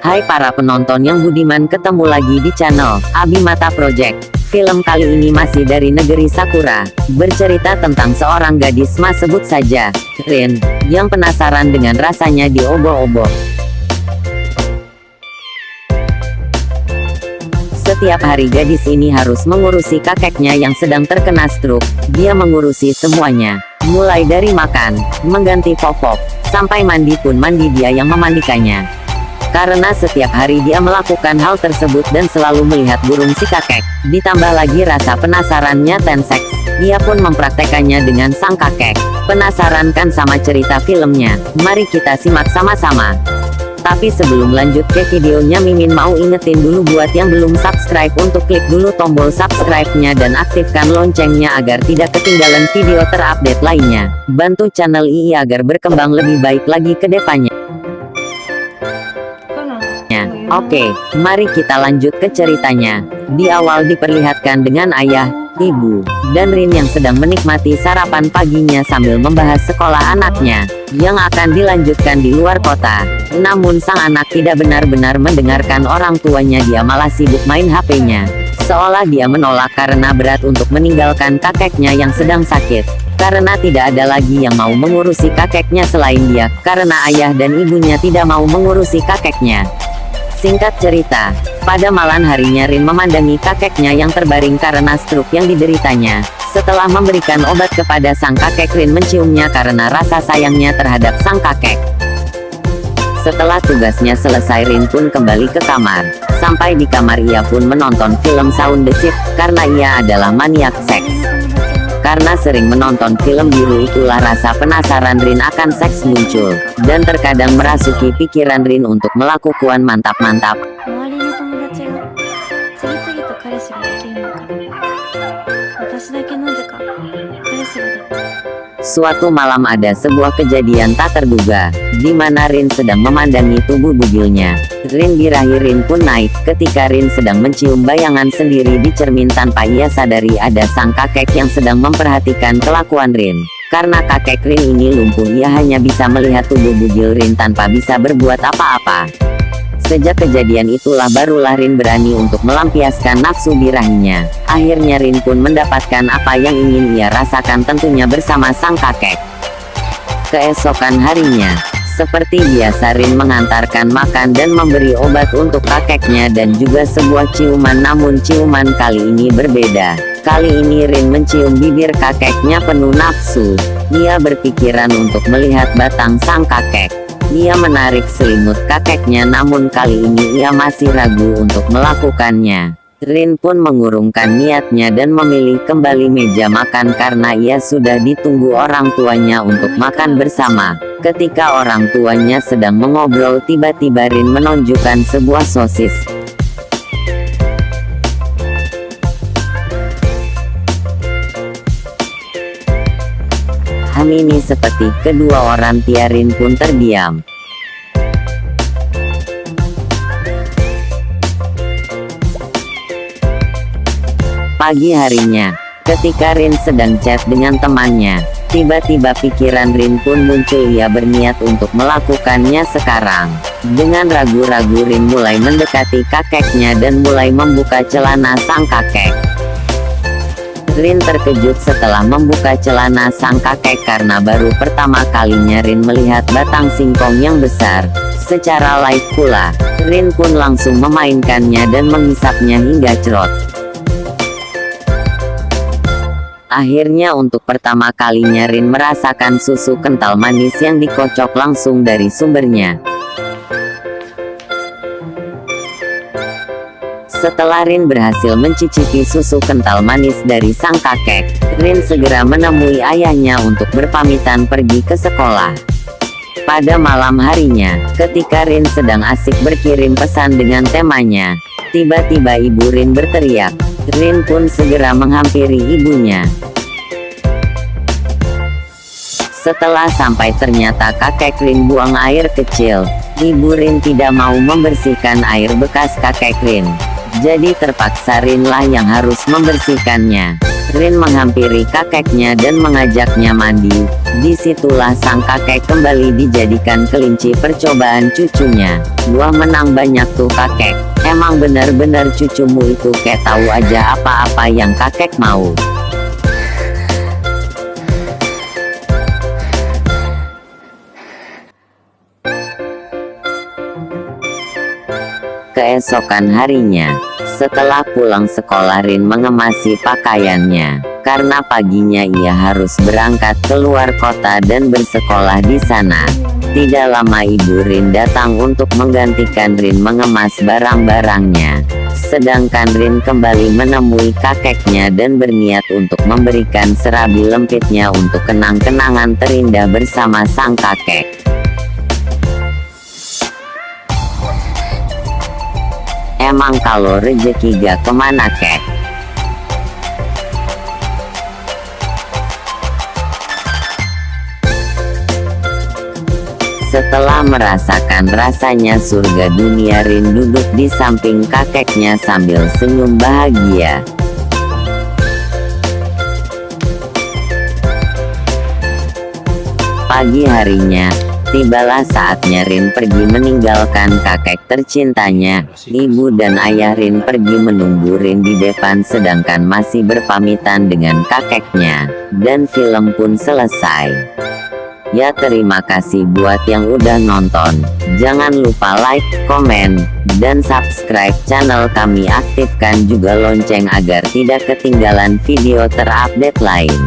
Hai para penonton yang budiman, ketemu lagi di channel Abimata Project. Film kali ini masih dari negeri Sakura, bercerita tentang seorang gadis sebut saja Rin, yang penasaran dengan rasanya diobo-obo. Setiap hari gadis ini harus mengurusi kakeknya yang sedang terkena stroke. Dia mengurusi semuanya, mulai dari makan, mengganti popok, sampai mandi pun dia yang memandikannya. Karena setiap hari dia melakukan hal tersebut dan selalu melihat burung si kakek, ditambah lagi rasa penasarannya dan seks, ia pun mempraktekannya dengan sang kakek. Penasaran kan sama cerita filmnya? Mari kita simak sama-sama. Tapi sebelum lanjut ke videonya, Mimin mau ingetin dulu buat yang belum subscribe untuk klik dulu tombol subscribe-nya dan aktifkan loncengnya agar tidak ketinggalan video terupdate lainnya. Bantu channel ini agar berkembang lebih baik lagi ke depannya. Oke, mari kita lanjut ke ceritanya. Di awal diperlihatkan dengan ayah, ibu, dan Rin yang sedang menikmati sarapan paginya sambil membahas sekolah anaknya, yang akan dilanjutkan di luar kota. Namun sang anak tidak benar-benar mendengarkan orang tuanya, dia malah sibuk main HP-nya. Seolah dia menolak karena berat untuk meninggalkan kakeknya yang sedang sakit. Karena tidak ada lagi yang mau mengurusi kakeknya selain dia, karena ayah dan ibunya tidak mau mengurusi kakeknya. Singkat cerita, pada malam harinya Rin memandangi kakeknya yang terbaring karena stroke yang dideritanya. Setelah memberikan obat kepada sang kakek, Rin menciumnya karena rasa sayangnya terhadap sang kakek. Setelah tugasnya selesai, Rin pun kembali ke kamar. Sampai di kamar ia pun menonton film Sound the Ship, karena ia adalah maniak seks. Karena sering menonton film biru itulah rasa penasaran Rin akan seks muncul, dan terkadang merasuki pikiran Rin untuk melakukan mantap-mantap. Suatu malam ada sebuah kejadian tak terduga, di mana Rin sedang memandangi tubuh bugilnya. Rin birahi Rin pun naik, ketika Rin sedang mencium bayangan sendiri di cermin tanpa ia sadari ada sang kakek yang sedang memperhatikan kelakuan Rin. Karena kakek Rin ini lumpuh, ia hanya bisa melihat tubuh bugil Rin tanpa bisa berbuat apa-apa. Sejak kejadian itulah barulah Rin berani untuk melampiaskan nafsu birahinya. Akhirnya Rin pun mendapatkan apa yang ingin ia rasakan, tentunya bersama sang kakek. Keesokan harinya, seperti biasa Rin mengantarkan makan dan memberi obat untuk kakeknya dan juga sebuah ciuman, namun ciuman kali ini berbeda. Kali ini Rin mencium bibir kakeknya penuh nafsu. Ia berpikiran untuk melihat batang sang kakek. Ia menarik selimut kakeknya, namun kali ini ia masih ragu untuk melakukannya. Rin pun mengurungkan niatnya dan memilih kembali meja makan karena ia sudah ditunggu orang tuanya untuk makan bersama. Ketika orang tuanya sedang mengobrol, tiba-tiba Rin menunjukkan sebuah sosis. Ini seperti kedua orang tua, Rin pun terdiam. Pagi harinya, ketika Rin sedang chat dengan temannya, tiba-tiba pikiran Rin pun muncul. Ia berniat untuk melakukannya sekarang. Dengan ragu-ragu Rin mulai mendekati kakeknya dan mulai membuka celana sang kakek. Rin terkejut setelah membuka celana sang kakek karena baru pertama kalinya Rin melihat batang singkong yang besar. Secara live pula, Rin pun langsung memainkannya dan menghisapnya hingga cerot. Akhirnya untuk pertama kalinya Rin merasakan susu kental manis yang dikocok langsung dari sumbernya. Setelah Rin berhasil mencicipi susu kental manis dari sang kakek, Rin segera menemui ayahnya untuk berpamitan pergi ke sekolah. Pada malam harinya, ketika Rin sedang asik berkirim pesan dengan temannya, tiba-tiba ibu Rin berteriak. Rin pun segera menghampiri ibunya. Setelah sampai, ternyata kakek Rin buang air kecil. Ibu Rin tidak mau membersihkan air bekas kakek Rin. Jadi terpaksa Rin lah yang harus membersihkannya. Rin menghampiri kakeknya dan mengajaknya mandi. Disitulah sang kakek kembali dijadikan kelinci percobaan cucunya. Gua menang banyak tuh kakek. Emang bener-bener cucumu itu kayak tahu aja apa-apa yang kakek mau. Keesokan harinya, setelah pulang sekolah Rin mengemasi pakaiannya, karena paginya ia harus berangkat keluar kota dan bersekolah di sana. Tidak lama ibu Rin datang untuk menggantikan Rin mengemas barang-barangnya. Sedangkan Rin kembali menemui kakeknya dan berniat untuk memberikan serabi lempitnya untuk kenang-kenangan terindah bersama sang kakek. Emang kalau rejeki gak kemana kek? Setelah merasakan rasanya surga dunia, Rin duduk di samping kakeknya sambil senyum bahagia. Pagi harinya, tibalah saatnya Rin pergi meninggalkan kakek tercintanya. Ibu dan ayah Rin pergi menunggu Rin di depan sedangkan masih berpamitan dengan kakeknya. Dan film pun selesai. Ya terima kasih buat yang udah nonton. Jangan lupa like, komen, dan subscribe channel kami. Aktifkan juga lonceng agar tidak ketinggalan video terupdate lain.